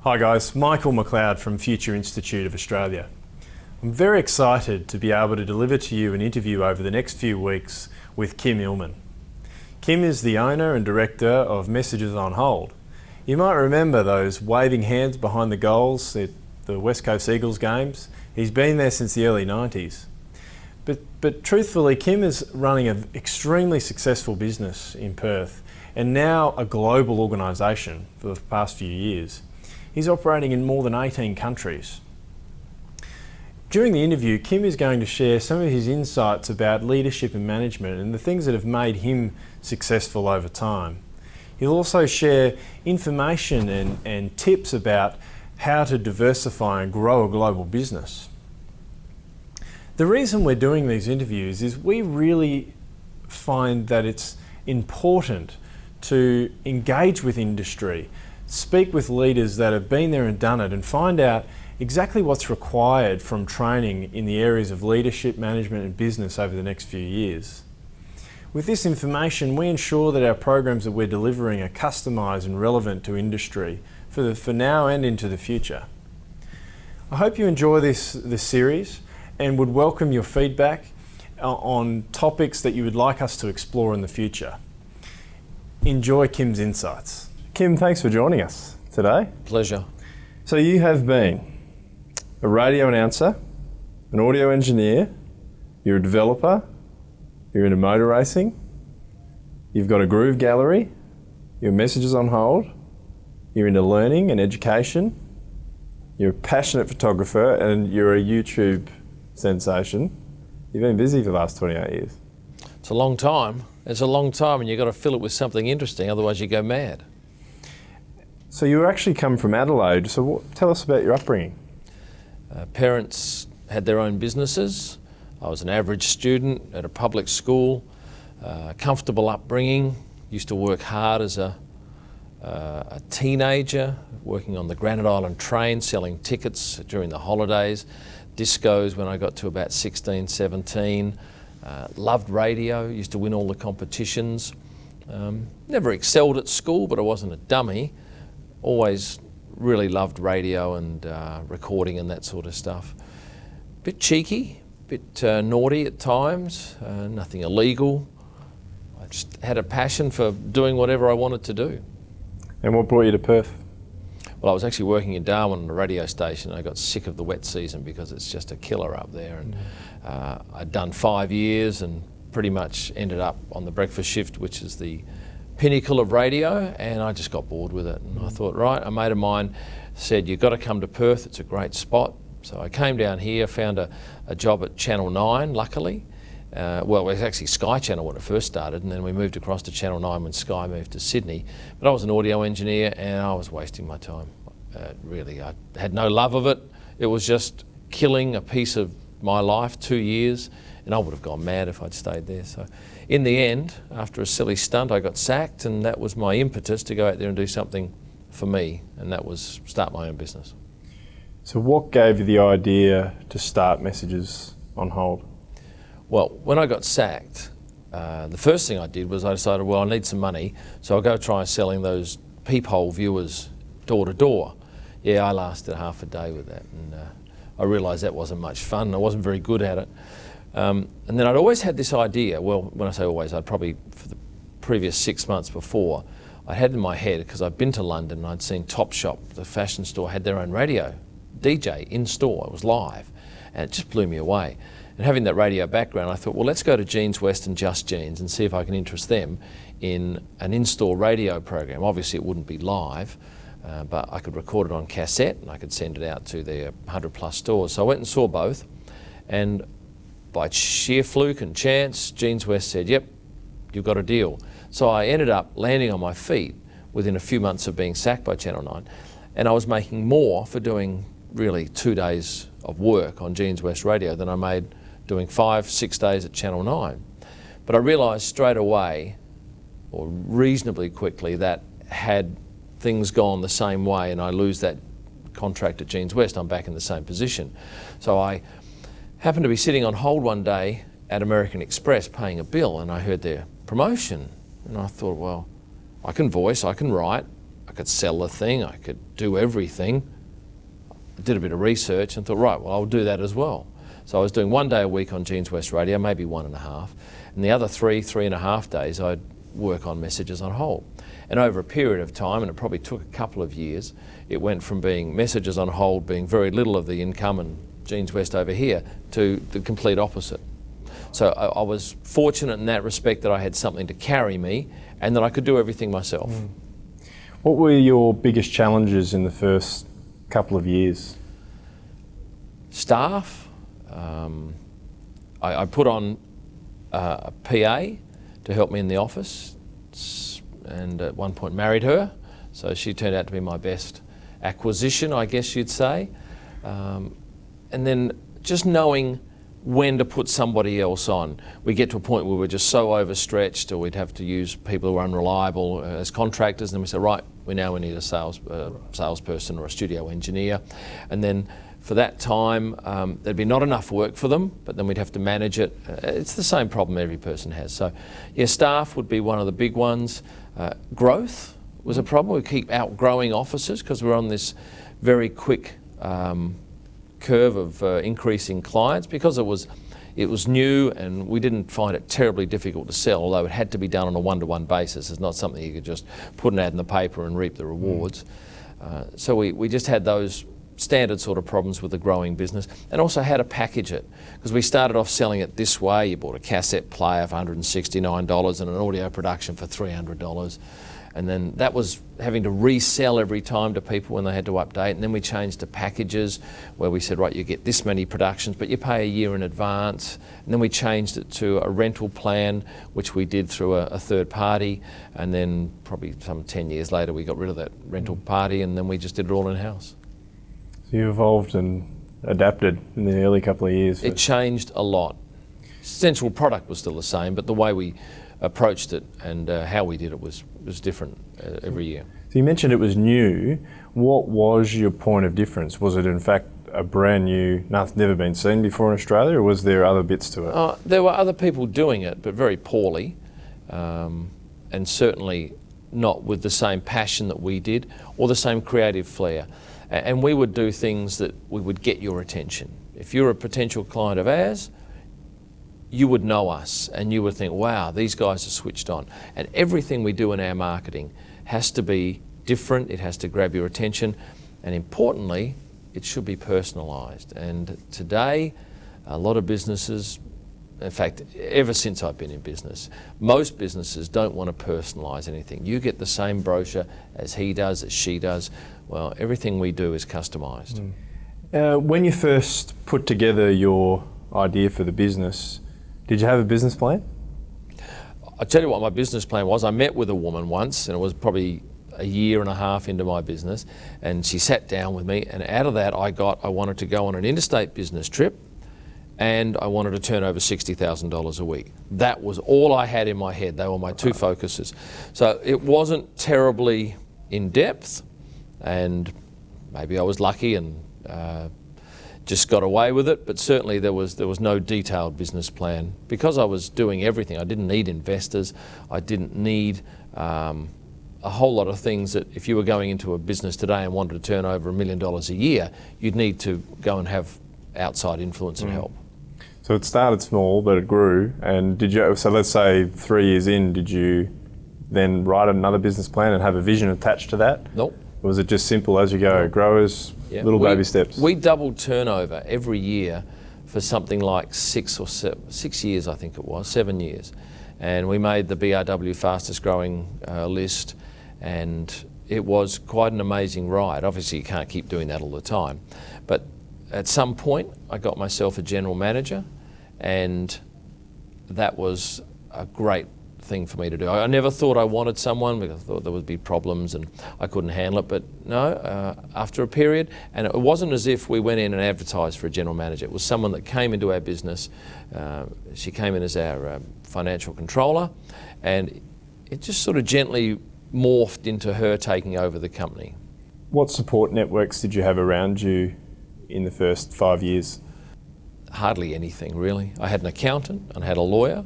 Hi guys, Michael McLeod from Future Institute of Australia. I'm very excited to be able to deliver to you an interview over the next few weeks with Kym Illman. Kym is the owner and director of Messages on Hold. You might remember those waving hands behind the goals at the West Coast Eagles games. He's been there since the early 90s. But truthfully, Kym is running an extremely successful business in Perth and now a global organisation for the past few years. He's operating in more than 18 countries. During the interview, Kym is going to share some of his insights about leadership and management and the things that have made him successful over time. He'll also share information and tips about how to diversify and grow a global business. The reason we're doing these interviews is we really find that it's important to engage with industry, speak with leaders that have been there and done it, and find out exactly what's required from training in the areas of leadership, management and business over the next few years. With this information, we ensure that our programs that we're delivering are customised and relevant to industry for now and into the future. I hope you enjoy this series and would welcome your feedback on topics that you would like us to explore in the future. Enjoy Kym's insights. Kym, thanks for joining us today. Pleasure. So you have been a radio announcer, an audio engineer, you're a developer, you're into motor racing, you've got a groove gallery, your Messages on Hold, you're into learning and education, you're a passionate photographer, and you're a YouTube sensation. You've been busy for the last 28 years. It's a long time. It's a long time, and you've got to fill it with something interesting, otherwise you go mad. So you actually come from Adelaide, so tell us about your upbringing. Parents had their own businesses. I was an average student at a public school, comfortable upbringing, used to work hard as a teenager, working on the Granite Island train, selling tickets during the holidays, discos when I got to about 16, 17, loved radio, used to win all the competitions. Never excelled at school, but I wasn't a dummy. Always really loved radio and recording and that sort of stuff. Bit cheeky, bit naughty at times, nothing illegal. I just had a passion for doing whatever I wanted to do. And what brought you to Perth? Well, I was actually working in Darwin on a radio station. I got sick of the wet season because it's just a killer up there. And I'd done 5 years and pretty much ended up on the breakfast shift, which is the pinnacle of radio, and I just got bored with it. And I thought, right, a mate of mine said, you've got to come to Perth, it's a great spot. So I came down here, found a job at Channel 9, luckily. Well, it was actually Sky Channel when it first started, and then we moved across to Channel 9 when Sky moved to Sydney. But I was an audio engineer and I was wasting my time. Really, I had no love of it. It was just killing a piece of my life, 2 years, and I would have gone mad if I'd stayed there. So in the end, after a silly stunt, I got sacked, and that was my impetus to go out there and do something for me, and that was start my own business. So what gave you the idea to start Messages on Hold? Well, when I got sacked, the first thing I did was I decided, well, I need some money, so I'll go try selling those peephole viewers door to door. Yeah, I lasted half a day with that, and I realised that wasn't much fun. I wasn't very good at it. And then I'd always had this idea, well, when I say always, I'd probably, for the previous 6 months before, I had in my head, because I'd been to London and I'd seen Topshop, the fashion store, had their own radio, DJ, in store, it was live, and it just blew me away. And having that radio background, I thought, well, let's go to Jeans West and Just Jeans and see if I can interest them in an in-store radio program. Obviously it wouldn't be live, but I could record it on cassette and I could send it out to their 100 plus stores. So I went and saw both, and by sheer fluke and chance, Jeans West said, yep, you've got a deal. So I ended up landing on my feet within a few months of being sacked by Channel 9, and I was making more for doing really 2 days of work on Jeans West Radio than I made doing 5-6 days at Channel 9. But I realised straight away, or reasonably quickly, that had things gone the same way and I lose that contract at Jeans West, I'm back in the same position. So I happened to be sitting on hold one day at American Express paying a bill, and I heard their promotion, and I thought, well, I can voice, I can write, I could sell the thing, I could do everything. I did a bit of research and thought, right, well, I'll do that as well. So I was doing 1 day a week on Kyms West Radio, maybe 1.5, and the other 3.5 days I'd work on Messages on Hold. And over a period of time, and it probably took a couple of years, it went from being Messages on Hold being very little of the income and Kyms West over here to the complete opposite. So I was fortunate in that respect that I had something to carry me and that I could do everything myself. What were your biggest challenges in the first couple of years? Staff. I put on a PA to help me in the office, and at one point married her, so she turned out to be my best acquisition, I guess you'd say. And then just knowing when to put somebody else on. We get to a point where we're just so overstretched, or we'd have to use people who are unreliable as contractors, and then we say, right, we need a salesperson or a studio engineer. And then for that time, there'd be not enough work for them, but then we'd have to manage it. It's the same problem every person has. So yeah, staff would be one of the big ones. Growth was a problem. We keep outgrowing offices because we're on this very quick curve of increasing clients, because it was new and we didn't find it terribly difficult to sell, although it had to be done on a one-to-one basis. It's not something you could just put an ad in the paper and reap the rewards. So we just had those standard sort of problems with the growing business, and also how to package it, because we started off selling it this way. You bought a cassette player for $169 and an audio production for $300. And then that was having to resell every time to people when they had to update. And then we changed to packages where we said, right, you get this many productions, but you pay a year in advance. And then we changed it to a rental plan, which we did through a third party. And then probably some 10 years later, we got rid of that rental party, and then we just did it all in-house. So you evolved and adapted in the early couple of years. It changed a lot. Central product was still the same, but the way we approached it and how we did it was different every year. So you mentioned it was new. What was your point of difference? Was it in fact a brand new, nothing never been seen before in Australia, or was there other bits to it? There were other people doing it, but very poorly, and certainly not with the same passion that we did or the same creative flair. And we would do things that we would get your attention. If you're a potential client of ours, you would know us and you would think, wow, these guys are switched on. And everything we do in our marketing has to be different, it has to grab your attention, and importantly, it should be personalised. And today, a lot of businesses, in fact, ever since I've been in business, most businesses don't want to personalise anything. You get the same brochure as he does, as she does. Well, everything we do is customised. When you first put together your idea for the business, did you have a business plan? I'll tell you what my business plan was. I met with a woman once, and it was probably a year and a half into my business, and she sat down with me, and out of that I wanted to go on an interstate business trip, and I wanted to turn over $60,000 a week. That was all I had in my head. They were my two focuses. So it wasn't terribly in depth, and maybe I was lucky and just got away with it, but certainly there was no detailed business plan. Because I was doing everything, I didn't need investors, I didn't need a whole lot of things that if you were going into a business today and wanted to turn over $1 million a year, you'd need to go and have outside influence and help. So it started small, but it grew. And so let's say 3 years in, did you then write another business plan and have a vision attached to that? Nope. Or was it just simple as you go, growers, little baby steps? We doubled turnover every year for something like 6 years, I think it was, 7 years. And we made the BRW fastest growing list, and it was quite an amazing ride. Obviously you can't keep doing that all the time, but at some point I got myself a general manager, and that was a great thing for me to do. I never thought I wanted someone because I thought there would be problems and I couldn't handle it, but no, after a period, and it wasn't as if we went in and advertised for a general manager. It was someone that came into our business. She came in as our financial controller, and it just sort of gently morphed into her taking over the company. What support networks did you have around you in the first 5 years? Hardly anything, really. I had an accountant and I had a lawyer,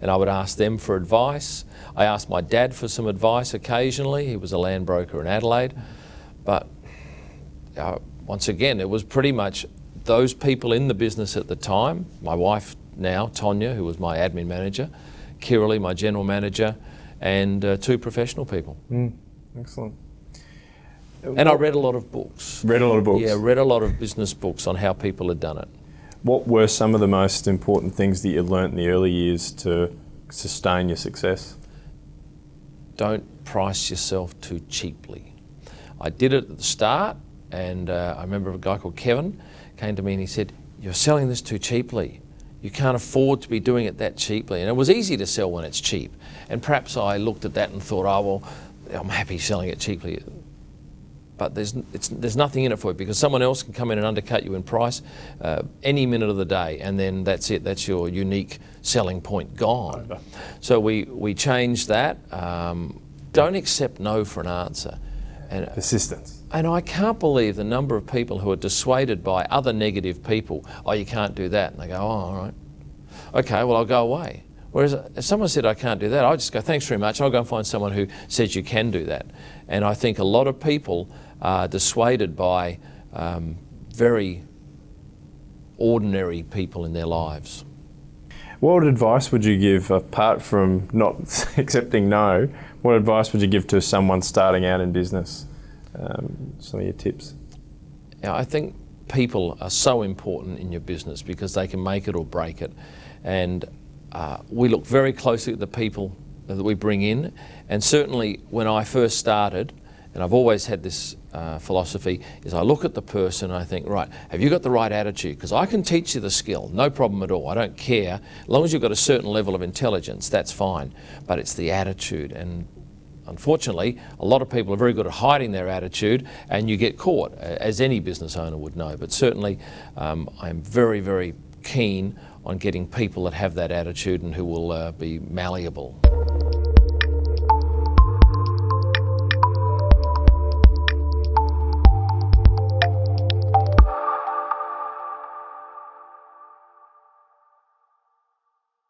and I would ask them for advice. I asked my dad for some advice occasionally. He was a land broker in Adelaide. But once again, it was pretty much those people in the business at the time, my wife now, Tonya, who was my admin manager, Kiralee, my general manager, and 2 professional people. Excellent. And I read a lot of books. Read a lot of books? Yeah, read a lot of business books on how people had done it. What were some of the most important things that you learnt in the early years to sustain your success? Don't price yourself too cheaply. I did it at the start, and I remember a guy called Kevin came to me and he said, "You're selling this too cheaply. You can't afford to be doing it that cheaply." And it was easy to sell when it's cheap. And perhaps I looked at that and thought, oh, well, I'm happy selling it cheaply. But there's nothing in it for you, because someone else can come in and undercut you in price any minute of the day, and then that's it. That's your unique selling point gone. So we changed that. Don't accept no for an answer. And Persistence. And I can't believe the number of people who are dissuaded by other negative people. Oh, you can't do that. And they go, oh, all right. Okay, well, I'll go away. Whereas if someone said I can't do that, I'll just go, thanks very much. I'll go and find someone who says you can do that. And I think a lot of people are dissuaded by very ordinary people in their lives. What advice would you give, apart from not accepting no, what advice would you give to someone starting out in business? Some of your tips. Yeah, I think people are so important in your business because they can make it or break it. And we look very closely at the people that we bring in. And certainly when I first started, and I've always had this philosophy, is I look at the person and I think, right, have you got the right attitude? Because I can teach you the skill, no problem at all. I don't care. As long as you've got a certain level of intelligence, that's fine. But it's the attitude. And unfortunately, a lot of people are very good at hiding their attitude, and you get caught, as any business owner would know. But certainly, I'm very, very keen on getting people that have that attitude and who will be malleable.